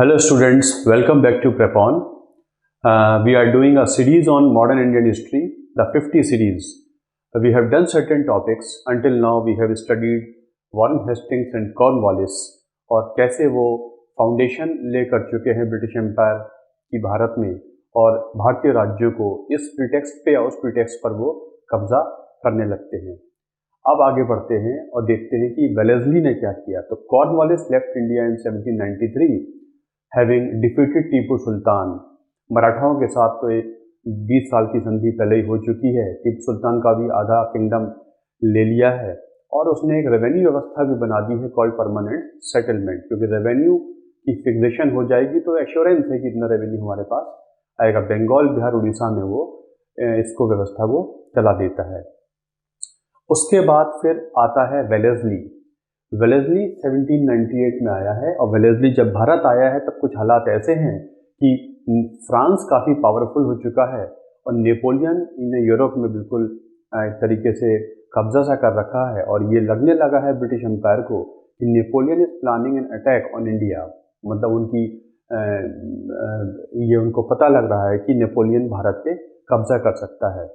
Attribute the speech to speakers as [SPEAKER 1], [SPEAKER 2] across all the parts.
[SPEAKER 1] Hello students, welcome back to Prepon. We are doing a series on modern Indian history, the 50 series. We have done certain topics. Until now we have studied Warren Hastings and Cornwallis और कैसे वो foundation ले कर चुके हैं British empire की भारत में और भारतीय राज्यों को इस प्रीटेक्स्ट पे या उस प्रीटेक्स्ट पर वो कब्जा करने लगते हैं। अब आगे बढ़ते हैं और देखते हैं कि वेलेस्ली ने क्या किया। तो Cornwallis left India in 1793 having defeated Tipu Sultan. मराठाओं के साथ तो एक 20 साल की संधि पहले ही हो चुकी है। टीपू सुल्तान का भी आधा किंगडम ले लिया है और उसने एक रेवेन्यू व्यवस्था भी बना दी है कॉल्ड परमानेंट सेटलमेंट, क्योंकि रेवेन्यू की फिक्सेशन हो जाएगी तो एश्योरेंस है कि इतना रेवेन्यू हमारे पास आएगा। बंगाल, बिहार, उड़ीसा में वो इसको व्यवस्था वो चला देता है। उसके बाद फिर आता है वेलेस्ली। वेलेस्ली 1798 में आया है और वेलेस्ली जब भारत आया है तब कुछ हालात ऐसे हैं कि फ्रांस काफ़ी पावरफुल हो चुका है और नेपोलियन ने यूरोप में बिल्कुल एक तरीके से कब्जा सा कर रखा है और ये लगने लगा है ब्रिटिश एम्पायर को कि Napoleon is planning an attack on India. मतलब उनकी ये उनको पता लग रहा है कि नेपोलियन भारत पे कब्जा कर सकता है।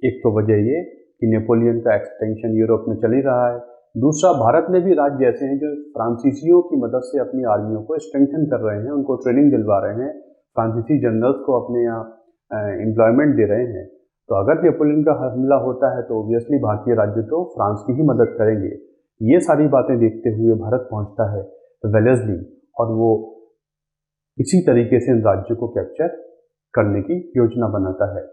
[SPEAKER 1] एक तो वजह ये कि नेपोलियन का एक्सटेंशन यूरोप में चल ही रहा है, दूसरा भारत में भी राज्य ऐसे हैं जो फ्रांसीसियों की मदद से अपनी आर्मियों को स्ट्रेंथन कर रहे हैं, उनको ट्रेनिंग दिलवा रहे हैं, फ्रांसीसी जनरल्स को अपने यहाँ एम्प्लॉयमेंट दे रहे हैं। तो अगर नेपोलियन का हमला होता है तो ऑब्वियसली भारतीय राज्य तो फ्रांस की ही मदद करेंगे। ये सारी बातें देखते हुए भारत पहुंचता है वेलेस्ली और वो इसी तरीके से इन राज्यों को कैप्चर करने की योजना बनाता है।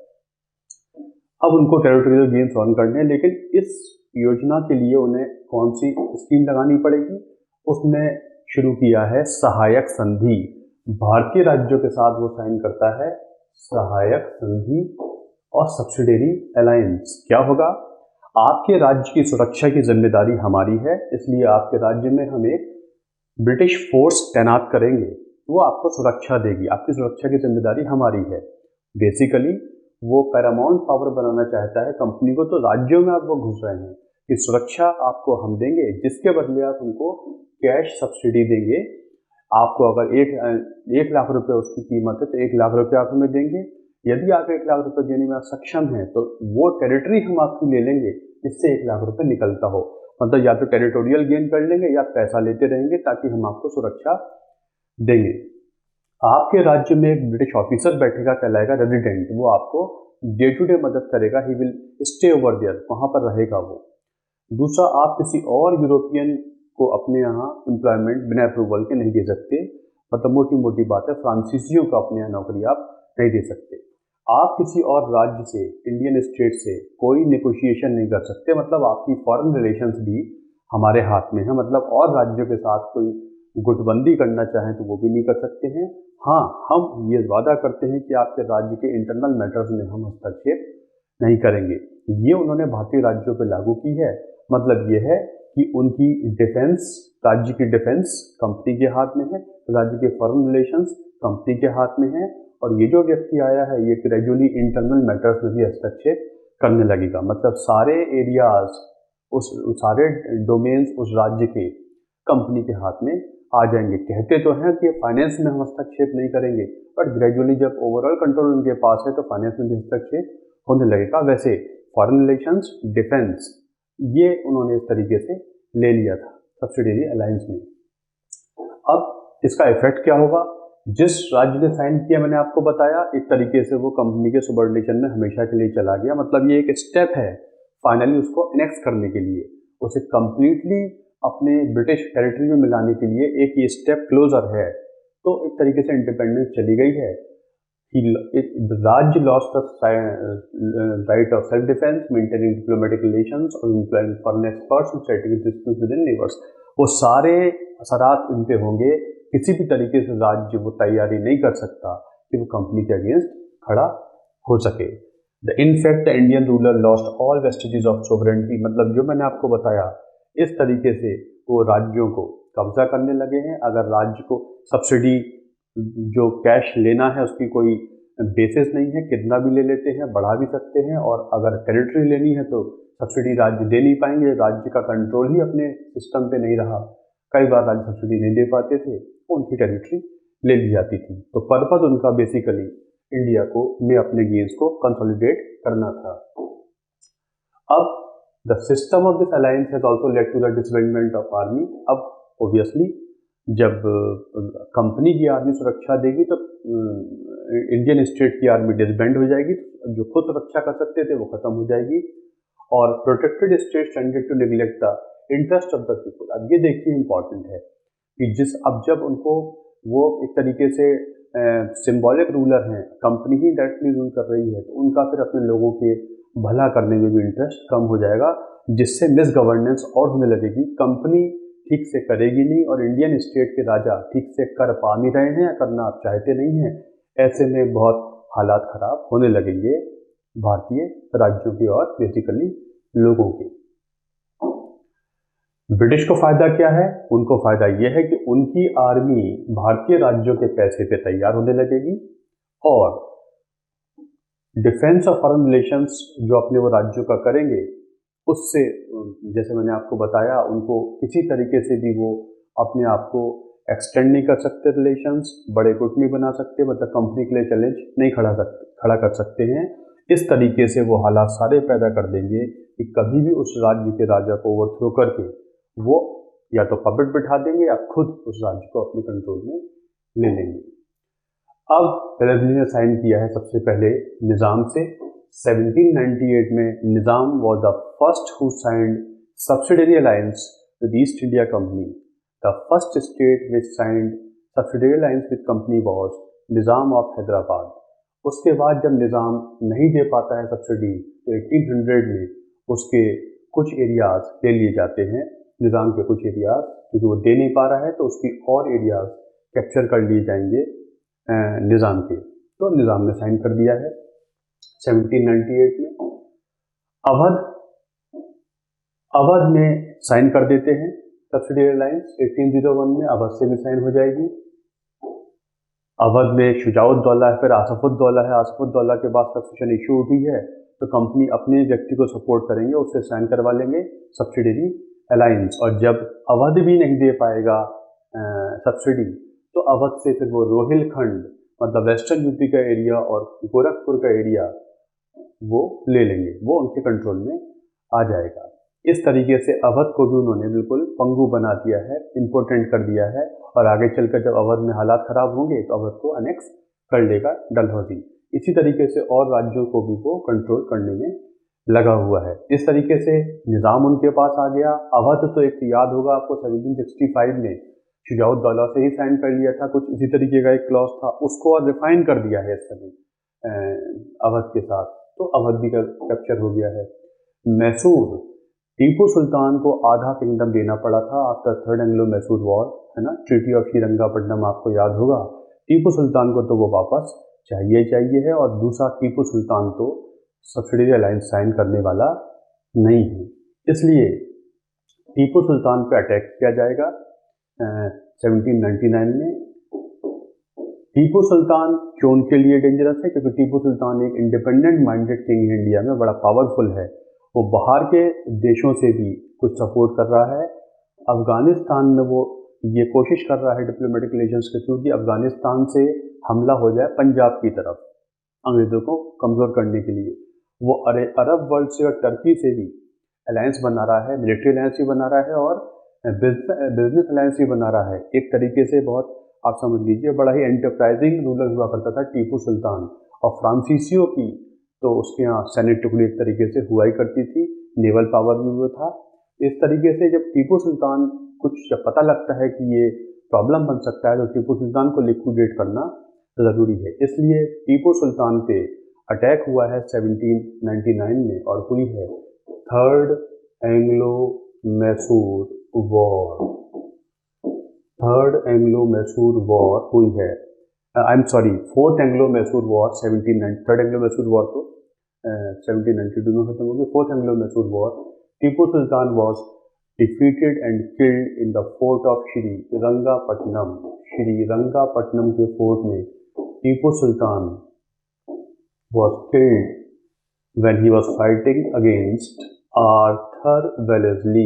[SPEAKER 1] अब उनको टेरिटोरियल गेन्स ऑन करने, लेकिन इस योजना के लिए उन्हें कौन सी स्कीम लगानी पड़ेगी? उसने शुरू किया है सहायक संधि। भारतीय राज्यों के साथ वो साइन करता है सहायक संधि और सब्सिडियरी अलायंस। क्या होगा? आपके राज्य की सुरक्षा की जिम्मेदारी हमारी है, इसलिए आपके राज्य में हम एक ब्रिटिश फोर्स तैनात करेंगे, वो आपको सुरक्षा देगी, आपकी सुरक्षा की जिम्मेदारी हमारी है। बेसिकली वो पैरामाउंट पावर बनाना चाहता है कंपनी को, तो राज्यों में आप वो घुस रहे हैं कि सुरक्षा आपको हम देंगे, जिसके बदले आप हमको कैश सब्सिडी देंगे। आपको अगर एक लाख रुपए उसकी कीमत है तो 1 लाख रुपए आप हमें देंगे। यदि आप 1 लाख रुपए देने में आप सक्षम हैं तो वो टेरिटरी हम आपकी ले लेंगे जिससे 1 लाख रुपए निकलता हो। मतलब या तो टेरिटोरियल गेन कर लेंगे या पैसा लेते रहेंगे ताकि हम आपको सुरक्षा देंगे। आपके राज्य में एक ब्रिटिश ऑफिसर बैठेगा, कहलाएगा रेजिडेंट, वो आपको डे टू डे मदद करेगा, he will stay over there, वहाँ पर रहेगा वो। दूसरा, आप किसी और यूरोपियन को अपने यहाँ एम्प्लॉयमेंट बिना अप्रूवल के नहीं दे सकते। मतलब मोटी मोटी बात है, फ्रांसीसियों को अपने यहाँ नौकरी आप नहीं दे सकते। आप किसी और राज्य से, इंडियन स्टेट से कोई नेगोशिएशन नहीं कर सकते। मतलब आपकी फॉरेन रिलेशंस भी हमारे हाथ में है। मतलब और राज्यों के साथ कोई गुटबंदी करना चाहें तो वो भी नहीं कर सकते हैं। हाँ, हम ये वादा करते हैं कि आपके राज्य के इंटरनल मैटर्स में हम हस्तक्षेप नहीं करेंगे। ये उन्होंने भारतीय राज्यों पर लागू की है। मतलब ये है कि उनकी डिफेंस, राज्य की डिफेंस कंपनी के हाथ में है, राज्य के फॉरेन रिलेशंस कंपनी के हाथ में है और ये जो व्यक्ति आया है ये ग्रेजुअली इंटरनल मैटर्स में भी हस्तक्षेप करने लगेगा। मतलब सारे एरियाज, उस सारे डोमेन्स उस राज्य के कंपनी के हाथ में आ जाएंगे। कहते तो हैं कि फाइनेंस में हम हस्तक्षेप नहीं करेंगे, बट ग्रेजुअली जब ओवरऑल कंट्रोल उनके पास है तो फाइनेंस में भी हस्तक्षेप होने लगेगा। वैसे फॉरेन रिलेशंस, डिफेंस, ये उन्होंने इस तरीके से ले लिया था सब्सिडियरी अलायंस में। अब इसका इफेक्ट क्या होगा? जिस राज्य ने साइन किया, मैंने आपको बताया, एक तरीके से वो कंपनी के सबऑर्डिनेशन में हमेशा के लिए चला गया। मतलब ये एक स्टेप है फाइनली उसको एनेक्स करने के लिए, उसे कंप्लीटली अपने ब्रिटिश टेरिटरी में मिलाने के लिए एक ये स्टेप क्लोजर है। तो एक तरीके से इंडिपेंडेंस चली गई है। राज्य lost the right of self defence, maintaining diplomatic relations और employing foreign experts and settling disputes with in neighbours. वो सारे असरात इन पे होंगे। किसी भी तरीके से राज्य वो तैयारी नहीं कर सकता कि वो कंपनी के अगेंस्ट खड़ा हो सके। In fact the Indian ruler lost all vestiges of sovereignty. मतलब जो मैंने आपको बताया, इस तरीके से वो राज्यों को कब्जा करने लगे हैं। अगर राज्य को सब्सिडी जो कैश लेना है उसकी कोई बेसिस नहीं है, कितना भी ले लेते हैं, बढ़ा भी सकते हैं। और अगर टेरिटरी लेनी है तो सब्सिडी राज्य दे नहीं पाएंगे, राज्य का कंट्रोल ही अपने सिस्टम पे नहीं रहा। कई बार राज्य सब्सिडी नहीं दे पाते थे, उनकी टेरिटरी ले ली जाती थी। तो पर्पज उनका बेसिकली इंडिया को में अपने गेन्स को कंसोलिडेट करना था। अब the system of this alliance has also led to the disbandment of army. अब ऑब्वियसली जब कंपनी की आर्मी सुरक्षा देगी तो इंडियन स्टेट की आर्मी डिसबैंड हो जाएगी, जो खुद सुरक्षा कर सकते थे वो खत्म हो जाएगी, और protected state tended to neglect the interest of the people. अब ये देखिए इंपॉर्टेंट है कि अब जब उनको वो एक तरीके से सिंबॉलिक रूलर हैं, कंपनी ही डायरेक्टली रूल कर रही है, तो उनका फिर अपने लोगों के भला करने में भी इंटरेस्ट कम हो जाएगा, जिससे मिस गवर्नेंस और होने लगेगी। कंपनी ठीक से करेगी नहीं और इंडियन स्टेट के राजा ठीक से कर पा नहीं रहे हैं या करना आप चाहते नहीं हैं, ऐसे में बहुत हालात खराब होने लगेंगे भारतीय राज्यों के और बेसिकली लोगों के। ब्रिटिश को फायदा क्या है? उनको फायदा यह है कि उनकी आर्मी भारतीय राज्यों के पैसे पे तैयार होने लगेगी और डिफेंस ऑफ फॉरेन रिलेशंस जो अपने वो राज्यों का करेंगे, उससे जैसे मैंने आपको बताया, उनको किसी तरीके से भी वो अपने आप को एक्सटेंड नहीं कर सकते, रिलेशंस बड़े गुट नहीं बना सकते, मतलब कंपनी के लिए चैलेंज नहीं खड़ा कर सकते हैं। इस तरीके से वो हालात सारे पैदा कर देंगे कि कभी भी उस राज्य के राजा को ओवरथ्रो करके वो या तो पपेट बिठा देंगे या खुद उस राज्य को अपने कंट्रोल में ले लेंगे। अब रेजली ने साइन किया है सबसे पहले निज़ाम से। 1798 में Nizam was the first who signed subsidiary alliance with East India Company. The first state which signed subsidiary alliance with company was Nizam of Hyderabad. उसके बाद जब निज़ाम नहीं दे पाता है सब्सिडी, तो 1800 में उसके कुछ एरियाज ले लिए जाते हैं, निज़ाम के कुछ एरियाज, क्योंकि वो दे नहीं पा रहा है तो उसकी और एरियाज कैप्चर कर लिए जाएंगे निज़ाम के। तो निज़ाम ने साइन कर दिया है 1798 में। अवध में साइन कर देते हैं सब्सिडरी अलायंस। 1801 में अवध से भी साइन हो जाएगी। अवध में शुजाउद्दौला है, फिर आसफुद्दौला है। आसफुद्दौला के बाद सक्सेशन इशू हुई है, तो कंपनी अपने व्यक्ति को सपोर्ट करेंगे, उससे साइन करवा लेंगे सब्सिडरी अलायंस। और जब अवध भी नहीं दे पाएगा सब्सिडी, तो अवध से फिर वो रोहिलखंड, मतलब वेस्टर्न यूपी का एरिया और गोरखपुर का एरिया वो ले लेंगे, वो उनके कंट्रोल में आ जाएगा। इस तरीके से अवध को भी उन्होंने बिल्कुल पंगु बना दिया है, इम्पोर्टेंट कर दिया है, और आगे चलकर जब अवध में हालात खराब होंगे तो अवध को अनेक्स कर लेगा डलहौजी। इसी तरीके से और राज्यों को भी वो कंट्रोल करने में लगा हुआ है। इस तरीके से निज़ाम उनके पास आ गया। अवध तो एक याद होगा आपको 1765 में शुजाउद्दौला से ही साइन कर लिया था, कुछ इसी तरीके का एक क्लॉज था, उसको और रिफाइन कर दिया है इस समय अवध के साथ, तो अवध भी कैप्चर हो गया है। मैसूर, टीपू सुल्तान को आधा किंगडम देना पड़ा था after third Anglo Mysore war, है ना, ट्रीटी ऑफ श्रीरंगापट्टनम आपको याद होगा। टीपू सुल्तान को तो वो वापस चाहिए है, और दूसरा टीपू सुल्तान तो सब्सिडरी अलायंस साइन करने वाला नहीं है, इसलिए टीपू सुल्तान पे अटैक किया जाएगा 1799 में। टीपू सुल्तान क्यों उनके लिए डेंजरस है? क्योंकि टीपू सुल्तान एक इंडिपेंडेंट माइंडेड किंग है, इंडिया में बड़ा पावरफुल है, वो बाहर के देशों से भी कुछ सपोर्ट कर रहा है। अफगानिस्तान में वो ये कोशिश कर रहा है डिप्लोमेटिक रिलेशंस के थ्रू कि अफगानिस्तान से हमला हो जाए पंजाब की तरफ, अंग्रेज़ों को कमज़ोर करने के लिए। वो अरब वर्ल्ड से और टर्की से भी अलायंस बना रहा है, मिलिट्री अलायंस भी बना रहा है और बिजनेस अलायंस भी बना रहा है। एक तरीके से बहुत आप समझ लीजिए बड़ा ही एंटरप्राइजिंग रूलर हुआ करता था टीपू सुल्तान। और फ्रांसीसियों की तो उसके यहाँ सेनेट टुकड़ी एक तरीके से हुआ ही करती थी, नेवल पावर भी वो था। इस तरीके से जब टीपू सुल्तान कुछ जब पता लगता है कि ये प्रॉब्लम बन सकता है, तो टीपू सुल्तान को लिक्विडेट करना ज़रूरी है। इसलिए टीपू सुल्तान पे अटैक हुआ है 1799 में, और हुई है third Anglo Mysore war. Third Anglo Mysore war हुई है, fourth Anglo Mysore war 1790। Third Anglo Mysore war तो 1792 में खत्म होगी। Fourth Anglo Mysore war, Tipu Sultan was defeated and killed in the fort of Srirangapatnam. Srirangapatnam के फोर्ट में Tipu Sultan was killed when he was fighting against Arthur Wellesley.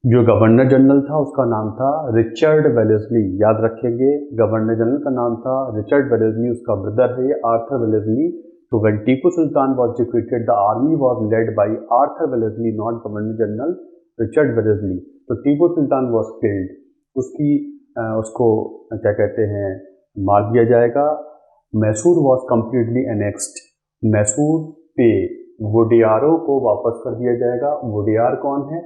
[SPEAKER 1] जो governor general था उसका नाम था रिचर्ड वेलेस्ली, याद रखेंगे गवर्नर जनरल का नाम था रिचर्ड वेलेस्ली, उसका ब्रदर है ये आर्थर वेलेस्ली। तो when Tipu Sultan was defeated the army was lead by Arthur Wellesley, not governor general Richard Wellesley. तो टीपू सुल्तान वाज किल्ड, उसको क्या कहते हैं, मार दिया जाएगा। Mysore was completely annexed, Mysore पे वोडियारों को वापस कर दिया जाएगा। वोडियार कौन है?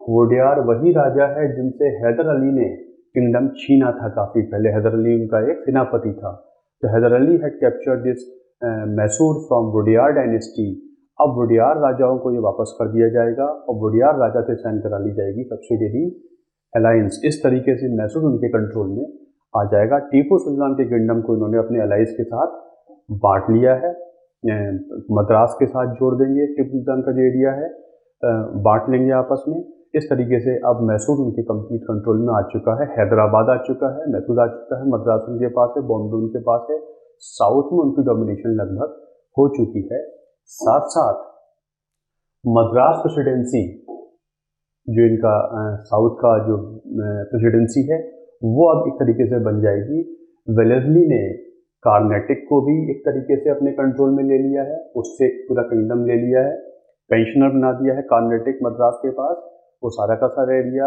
[SPEAKER 1] वोडियार वही राजा है जिनसे हैदर अली ने किंगडम छीना था काफी पहले। हैदर अली उनका एक सेनापति था। तो Hyder Ali had captured this Mysore from Wodeyar dynasty. अब वोडियार राजाओं को ये वापस कर दिया जाएगा और वोडियार राजा से साइन करा ली जाएगी सब्सिडियरी अलायंस। इस तरीके से मैसूर उनके कंट्रोल में आ जाएगा। टीपू सुल्तान के किंगडम को इन्होंने अपने अलाइज के साथ बांट लिया है, मद्रास के साथ जोड़ देंगे। टीपू सुल्तान का जो एरिया है बांट लेंगे आपस में। इस तरीके से अब मैसूर उनके कंप्लीट कंट्रोल में आ चुका है। हैदराबाद आ चुका है, मैसूर आ चुका है, मद्रास उनके पास है, बॉम्बे उनके पास है। साउथ में उनकी डोमिनेशन लगभग हो चुकी है। साथ साथ मद्रास प्रेसिडेंसी, जो इनका साउथ का जो प्रेसिडेंसी है, वो अब एक तरीके से बन जाएगी। वेलेस्ली ने कार्नेटिक को भी एक तरीके से अपने कंट्रोल में ले लिया है, उससे पूरा किंगडम ले लिया है, पेंशनर बना दिया है कार्नेटिक मद्रास के पास। वो सारा का सारा एरिया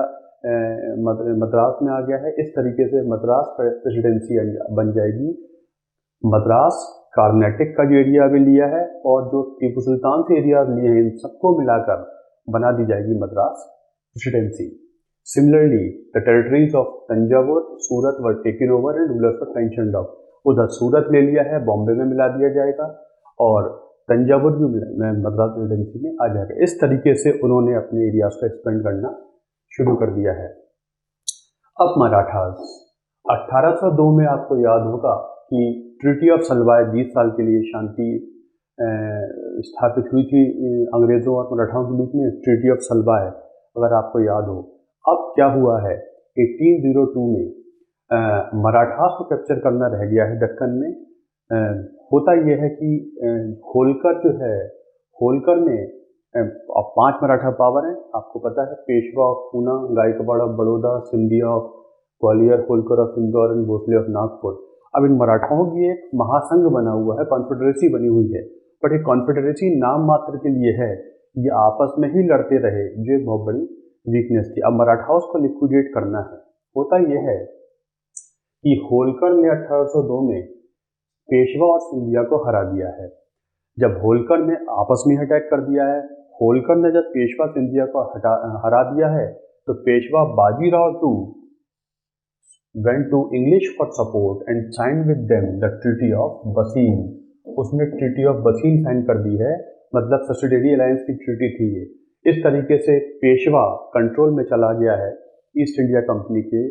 [SPEAKER 1] मद्रास में आ गया है। इस तरीके से मद्रास प्रेसिडेंसी बन जाएगी। मद्रास कार्नेटिक का जो एरिया अभी लिया है और जो टीपू सुल्तान से एरिया लिए हैं, इन सबको मिलाकर बना दी जाएगी Madras presidency. Similarly the territories of Thanjavur, Surat were taken over and rulers were pensioned off. उधर सूरत ले लिया है, बॉम्बे में मिला दिया जाएगा और तंजावुर भी मद्रास प्रेसिडेंसी में आ जाएगा। इस तरीके से उन्होंने अपने एरियाज को एक्सपेंड करना शुरू कर दिया है। अब मराठास, 1802 में आपको याद होगा कि ट्रीटी ऑफ सलवाय 20 साल के लिए शांति स्थापित हुई थी अंग्रेजों और मराठाओं के बीच में, ट्रीटी ऑफ सलवाय, अगर आपको याद हो। अब क्या हुआ है, 1802 में मराठास को कैप्चर करना रह गया है दक्कन में। होता यह है कि होलकर जो है, होलकर में 5 मराठा पावर हैं, आपको पता है, Peshwa of Poona, Gaekwad of Baroda, Scindia of Gwalior, Holkar of Indore and Bhonsle of Nagpur. अब इन मराठाओं की एक महासंघ बना हुआ है, कॉन्फेडरेसी बनी हुई है, बट ये कॉन्फेडरेसी नाम मात्र के लिए है, ये आपस में ही लड़ते रहे, जो एक बहुत बड़ी वीकनेस थी। अब मराठाओं को लिक्विडेट करना है। होता यह है कि होलकर ने 1802 में पेशवा और सिंधिया को हरा दिया है। जब होलकर ने आपस में अटैक कर दिया है, होलकर ने जब पेशवा सिंधिया को हरा दिया है, तो Peshwa Bajirao two went to English for support and signed with them the Treaty of Bassein। उसने ट्रीटी ऑफ बसीन साइन कर दी है, मतलब सब्सिडियरी अलायंस की ट्रीटी थी ये। इस तरीके से पेशवा कंट्रोल में चला गया है ईस्ट इंडिया कंपनी के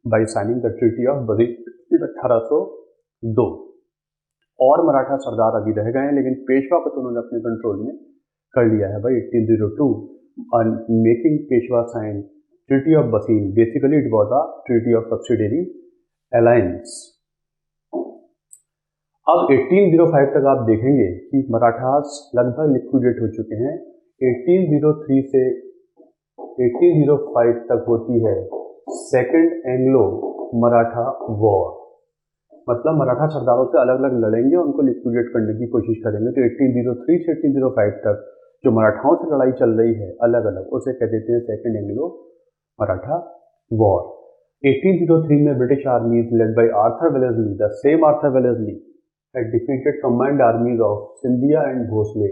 [SPEAKER 1] by signing the treaty of Bassein 1802। और मराठा सरदार अभी रह गए हैं, लेकिन पेशवा को तो उन्होंने अपने कंट्रोल में कर लिया है भाई 1802 और making Peshwa sign treaty of Bassein. Basically it was a treaty of subsidiary alliance. अब 1805 तक आप देखेंगे कि मराठास लगभग लिक्विडेट हो चुके हैं। 1803 से 1805 तक होती है सेकेंड एंग्लो मराठा वॉर, मतलब मराठा सरदारों से अलग अलग लड़ेंगे, उनको लिक्विडेट करने की कोशिश करेंगे। तो 1803 से 1805 तक जो मराठाओं से लड़ाई चल रही है अलग अलग, उसे कह देते हैं सेकेंड एंग्लो मराठा वॉर। 1803 में British armies led by Arthur Wellesley, the same Arthur Wellesley had defeated combined armies of Scindia and Bhonsle.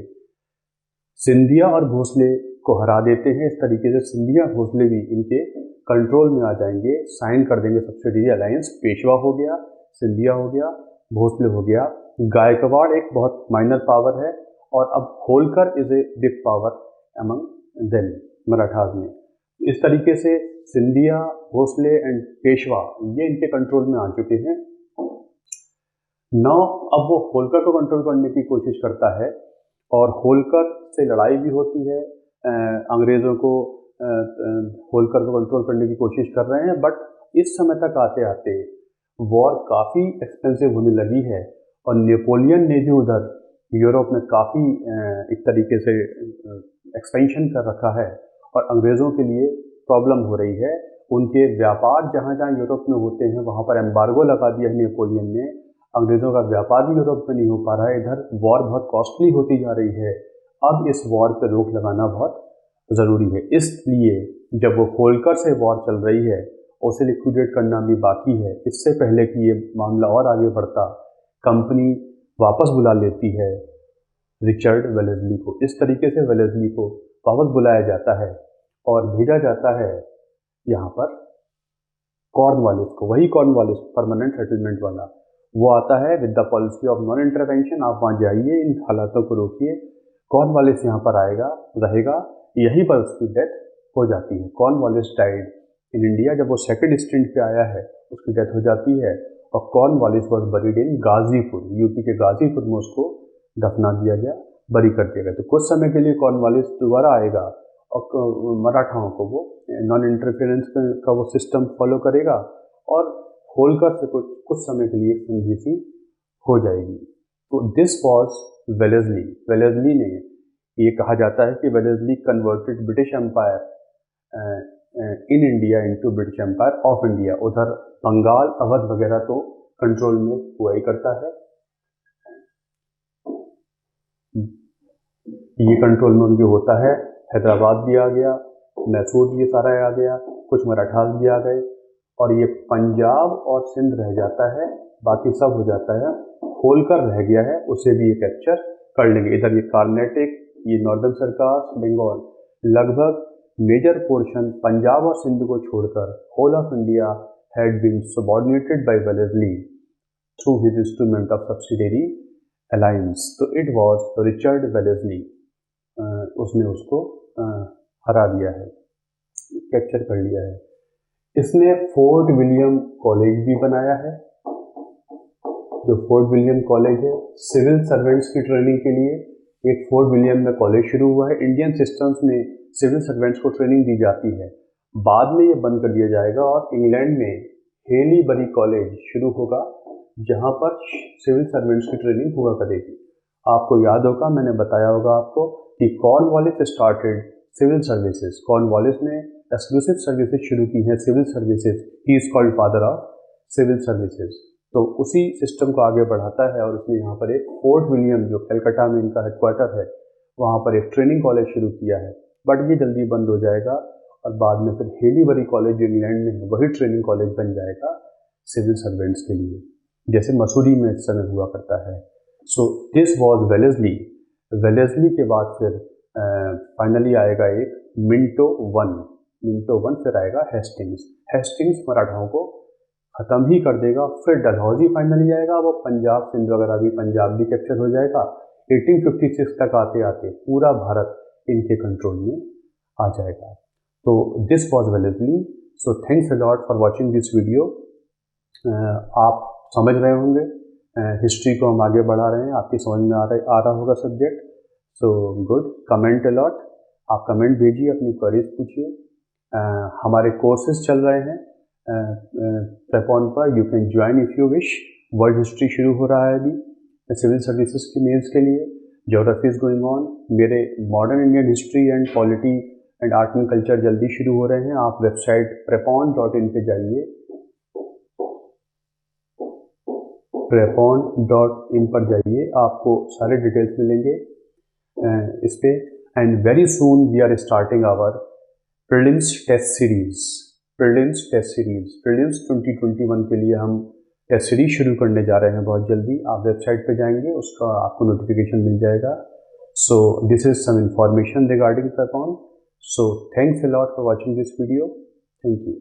[SPEAKER 1] Scindia और भोसले को हरा देते हैं। इस तरीके से सिंधिया भोसले भी इनके कंट्रोल में आ जाएंगे, साइन कर देंगे सब्सिडियरी अलायंस। पेशवा हो गया, सिंधिया हो गया, भोसले हो गया। गायकवाड़ एक बहुत माइनर पावर है और अब Holkar is a big power among them Marathas में। इस तरीके से सिंधिया, भोसले एंड पेशवा ये इनके कंट्रोल में आ चुके हैं। नौ अब वो होलकर को कंट्रोल करने की कोशिश करता है और होलकर से लड़ाई भी होती है। अंग्रेज़ों को होलकर को कंट्रोल करने की कोशिश कर रहे हैं, बट इस समय तक आते आते वॉर काफ़ी एक्सपेंसिव होने लगी है और नेपोलियन ने भी उधर यूरोप में काफ़ी एक तरीके से एक्सपेंशन कर रखा है और अंग्रेज़ों के लिए प्रॉब्लम हो रही है। उनके व्यापार जहाँ जहाँ यूरोप में होते हैं वहाँ पर एम्बार्गो लगा दिया है नेपोलियन ने। अंग्रेज़ों का व्यापार भी यूरोप में नहीं हो पा रहा है। इधर वॉर बहुत कॉस्टली होती जा रही है। अब इस वॉर पर रोक लगाना बहुत ज़रूरी है। इसलिए जब वो होल्कर से वॉर चल रही है, उसे लिक्विडेट करना भी बाकी है। इससे पहले कि ये मामला और आगे बढ़ता, कंपनी वापस बुला लेती है रिचर्ड वेलेस्ली को। इस तरीके से वेलेस्ली को वापस बुलाया जाता है और भेजा जाता है यहाँ पर कॉर्नवालिस को। वही कॉर्नवालिस परमानेंट सेटलमेंट वाला, वो आता है with the policy of non intervention. आप वहाँ जाइए, इन हालातों को रोकिए। कॉर्नवालिस यहाँ पर आएगा, रहेगा, यहीं पर उसकी डेथ हो जाती है। Cornwallis died in India. जब वो सेकंड स्टेंट पे आया है उसकी डेथ हो जाती है और Cornwallis was buried in Ghazipur, UP के गाजीपुर में उसको दफना दिया गया, बरी कर दिया गया। तो कुछ समय के लिए कॉर्नवालिस दोबारा आएगा और मराठाओं को वो नॉन इंटरफेरेंस का वो सिस्टम फॉलो करेगा और होल्कर से कुछ समय के लिए संधि सी हो जाएगी। तो दिस वॉज वेलेस्ली। वेलेस्ली ने, ये कहा जाता है कि Wellesley converted British empire in India into British empire of India. उधर बंगाल, अवध वगैरह तो कंट्रोल में हुआ ही करता है। ये कंट्रोल में उनके होता है। हैदराबाद भी आ गया, मैसूर भी सारा आ गया, कुछ मराठास भी आ गए और ये पंजाब और सिंध रह जाता है, बाकी सब हो जाता है। होल्कर रह गया है, उसे भी ये कैप्चर कर लेंगे। इधर ये कार्नेटिक, ये नॉर्दर्न सरकार, बंगाल, लगभग मेजर पोर्शन पंजाब और सिंध को छोड़कर whole of India had been subordinated by Wellesley through his instrument of subsidiary alliance. तो इट वाज रिचर्ड वेलेस्ली, उसने उसको हरा दिया है, कैप्चर कर लिया है। इसने फोर्ट विलियम कॉलेज भी बनाया है। जो फोर्ट विलियम कॉलेज है सिविल सर्वेंट्स की ट्रेनिंग के लिए, एक फोर्ट विलियम में कॉलेज शुरू हुआ है। इंडियन सिस्टम्स में सिविल सर्वेंट्स को ट्रेनिंग दी जाती है, बाद में ये बंद कर दिया जाएगा और इंग्लैंड में हेलीबरी कॉलेज शुरू होगा जहाँ पर सिविल सर्वेंट्स की ट्रेनिंग हुआ करेगी। आपको याद होगा, मैंने बताया होगा आपको कि Cornwallis started civil services. Cornwallis ने एक्सक्लूसिव सर्विसेज शुरू की हैं, civil services. He is called father of civil services. तो उसी सिस्टम को आगे बढ़ाता है और उसने यहाँ पर एक फोर्ट विलियम, जो कलकत्ता में इनका हेडक्वार्टर है, वहाँ पर एक ट्रेनिंग कॉलेज शुरू किया है। बट ये जल्दी बंद हो जाएगा और बाद में फिर हेलीबरी कॉलेज जो इंग्लैंड में है वही ट्रेनिंग कॉलेज बन जाएगा सिविल सर्वेंट्स के लिए, जैसे मसूरी में इस समय हुआ करता है। So this was Wellesley. Wellesley के बाद फिर फाइनली आएगा एक मिंटो वन। मिंटो वन फिर आएगा हेस्टिंग्स। हेस्टिंग्स मराठाओं को ख़त्म ही कर देगा। फिर डलहौजी फाइनली आएगा, वो पंजाब, सिंध वगैरह भी, पंजाब भी कैप्चर हो जाएगा। 1856 तक आते आते पूरा भारत इनके कंट्रोल में आ जाएगा। तो this was Wellesley. So thanks a lot for watching this video. आप समझ रहे होंगे, हिस्ट्री को हम आगे बढ़ा रहे हैं, आपकी समझ में आ रहा होगा subject. So good, comment a lot. आप कमेंट भेजिए, अपनी क्वेरीज पूछिए। हमारे कोर्सेज चल रहे हैं प्रेपॉन पर, you can join if you wish. World history शुरू हो रहा है अभी सिविल सर्विसेज के मेंस के लिए। Geography is going on. मेरे modern Indian history and polity and art and culture जल्दी शुरू हो रहे हैं। आप वेबसाइट prepon.in पे जाइए, prepon.in पर जाइए, आपको सारे डिटेल्स मिलेंगे इस पे। And very soon we are starting our prelims test series. Prelims test series, prelims 2021 के लिए हम टेस्ट सीरीज शुरू करने जा रहे हैं बहुत जल्दी। आप वेबसाइट पे जाएंगे, उसका आपको नोटिफिकेशन मिल जाएगा। So this is some information regarding PrepOn. So thanks a lot for watching this video. Thank you.